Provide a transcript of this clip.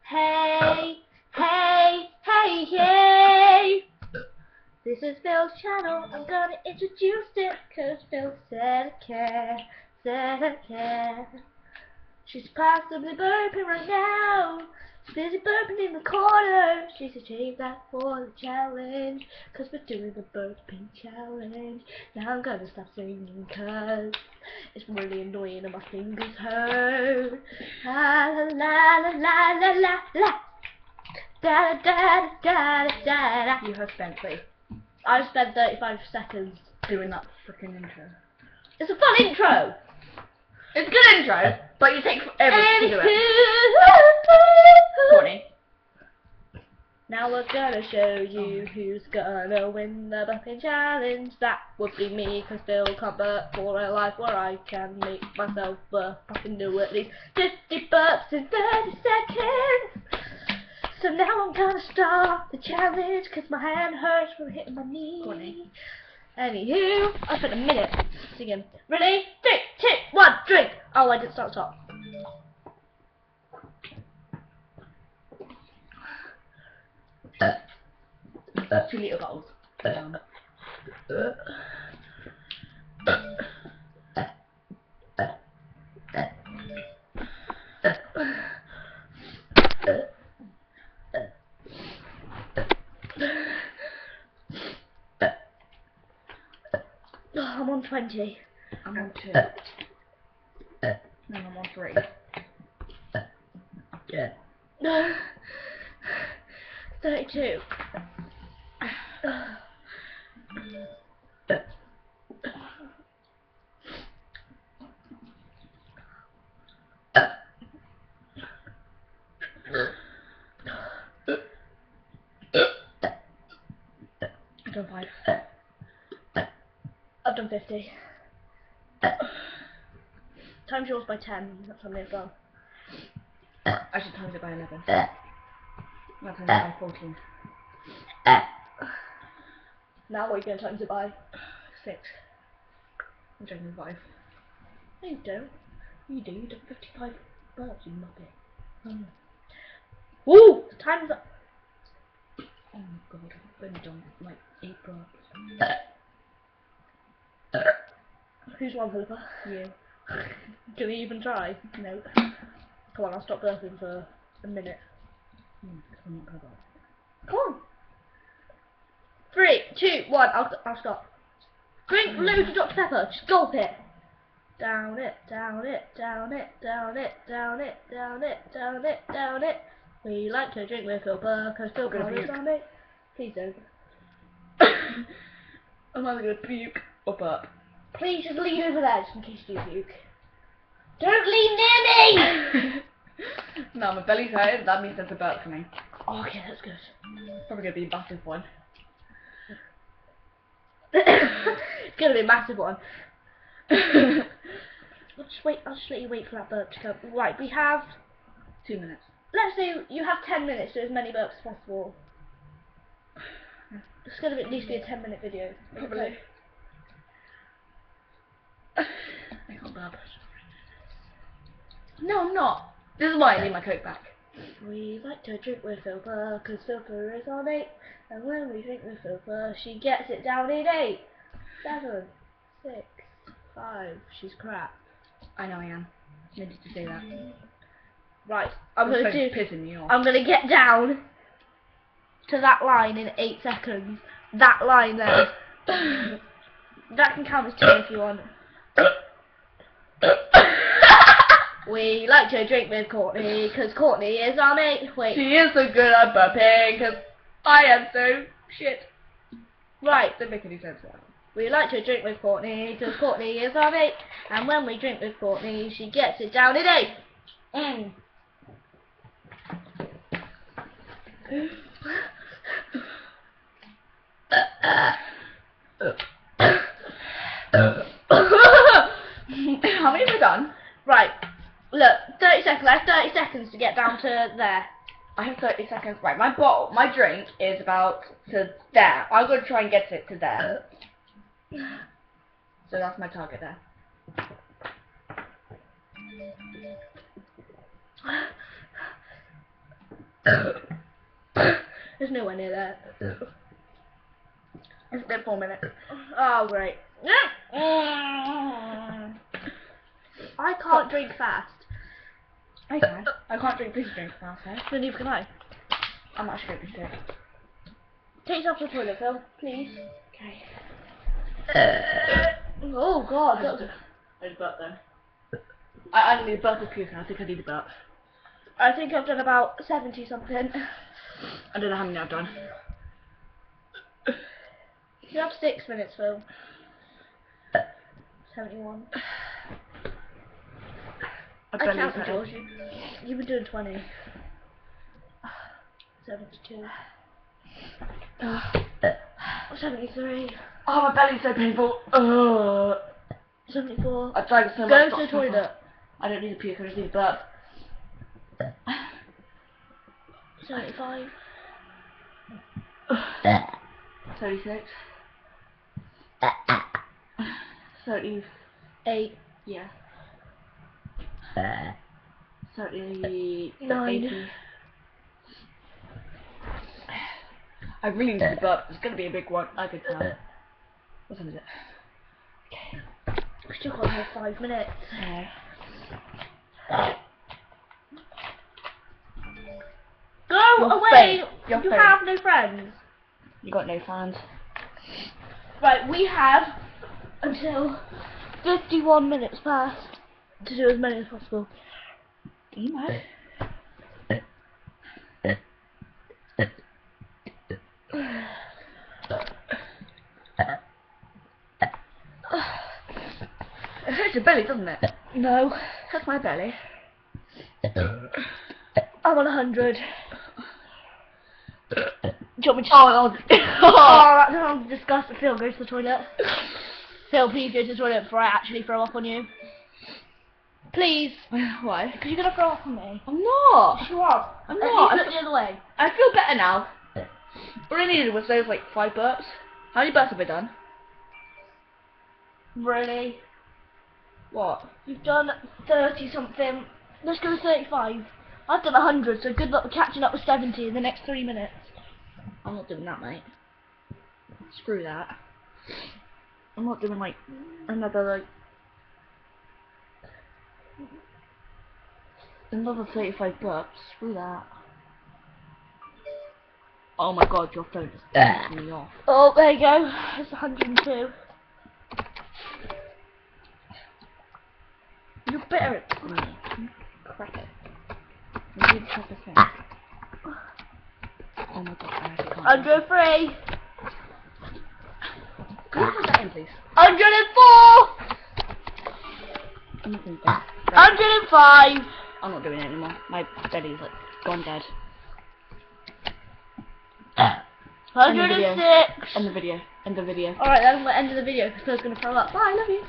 Hey, hey, hey, hey! This is Phil's channel. I'm gonna introduce it, cause Phil said I care. She's possibly burping right now. She's busy burping in the corner. She's achieved that for the challenge, cause we're doing the burping challenge. Now I'm gonna stop singing cause it's really annoying and my fingers hurt. La la la la la la la la. Da da da da da da. You have spent I've spent 35 seconds doing that freaking intro. It's a fun intro. It's a good intro, but you take forever to do it. Courtney. Now we're gonna show you who's gonna win the burping challenge. That would be me, cause Phil can't burp for a life where I can make myself burp. I can do at least 50 burps in 30 seconds. So now I'm gonna start the challenge, cause my hand hurts from hitting my knee. Courtney. Anywho, I spent a minute singing. Ready? 3, 2, 1, drink! Oh, I didn't stop. 2 litre bottles. I'm on 20. I'm on 2. No, I'm on 3. Yeah. 32. I've done 5. I've done 50. Times yours by 10. That's on me as well. I should times it by 11. That times it by 14. Now what are you going to times it by? 6. I'm drinking 5. No, you don't. You do. You done 55 burps, you muppet. Woo! Time's up. Oh my god, I've only done like 8 burps. Who's one, Philippa? You. Can we even try? No. Come on, I'll stop burping for a minute. I'm not gonna burp. Come on. 3, 2, 1. I'll stop. Drink loads of Dr. Pepper. Just gulp it. Down it, down it, down it, down it, down it, down it, down it, down it. We like to drink with Philippa because Philippa is on it. Please don't. I'm either gonna puke or burp. Please just lean over there just in case you puke. Don't lean near me! No, my belly's hurting, that means there's a burp coming. Oh, okay, that's good. Probably gonna be a massive one. It's gonna be a massive one. I'll just let you wait for that burp to come. Right, we have 2 minutes. let's say you have 10 minutes to do as many burps as possible. It's gonna at least be a 10-minute video. Probably. I can't burp. No, I'm not. This is why I need my coat back. We like to drink with Philippa, cause Philippa is on 8. And when we drink with Philippa, she gets it down in 8, 7, 6, 5. She's crap. I know I am. I needed to say that. Right, I'm gonna do. Pissing me off. I'm gonna get down to that line in 8 seconds. That line there. That can count as 2 if you want. We like to drink with Courtney, cause Courtney is our mate. Wait. She is so good at burping, cause I am so shit. Right. Don't make any sense now. We like to drink with Courtney, cause Courtney is our mate. And when we drink with Courtney, she gets it down in 8. How many have we done? Right. Look, 30 seconds. I have 30 seconds to get down to there. I have 30 seconds. Right, my drink is about to there. I'm going to try and get it to there. So that's my target there. There's nowhere near there. It's been 4 minutes. Oh, great. I can't drink fast. I can. I can't drink fizzy drinks now, so. So neither can I. I'm actually going to do it. Take yourself to the toilet, Phil, please. Okay. Oh, God. That was I need a burp then. I need a burp or puke, and I think I need a burp. I think I've done about 70 something. I don't know how many I've done. You have 6 minutes, Phil. 71. I counted, George. You've been doing 20. 72. 73. Oh, my belly's so painful. 74. I've tried so much. Go to the toilet. I don't need a puke, I just need a burp. 75. 36. 8. Yeah. 30. 9. 80. I really need to burp. It's gonna be a big one. I can tell. What time is it? We still got another 5 minutes. Go away! Your You phone. have no friends. You got no fans. Right, we have until 51 minutes past to do as many as possible. You might. It hurts your belly, doesn't it? No. Hurts my belly. I'm on 100. Do you want me to... Oh, that sounds disgusting. Phil, go to the toilet. Phil, please go to the toilet before I actually throw up on you. Please. Why? Because you're going to throw up on me. I'm not. You are. I'm not. Look the other way. I feel better now. All I needed was those like 5 burps. How many burps have I done? Really? What? You've done 30 something. Let's go with 35. I've done 100, so good luck with catching up with 70 in the next 3 minutes. I'm not doing that, mate. Screw that. I'm not doing like another 35 burps. Screw that. Oh my god, your phone is pissing me off. Oh, there you go. It's 102. You're better at me. Crack it. You need to check this thing. Oh my god, I actually can't. 103. Can you put that in, please? 104. I'm not doing that. 105. I'm not doing it anymore. My belly's like gone dead. 106. End the video. End the video. Alright, then I'm going to end the video because Phil's going to throw up. Bye, love you.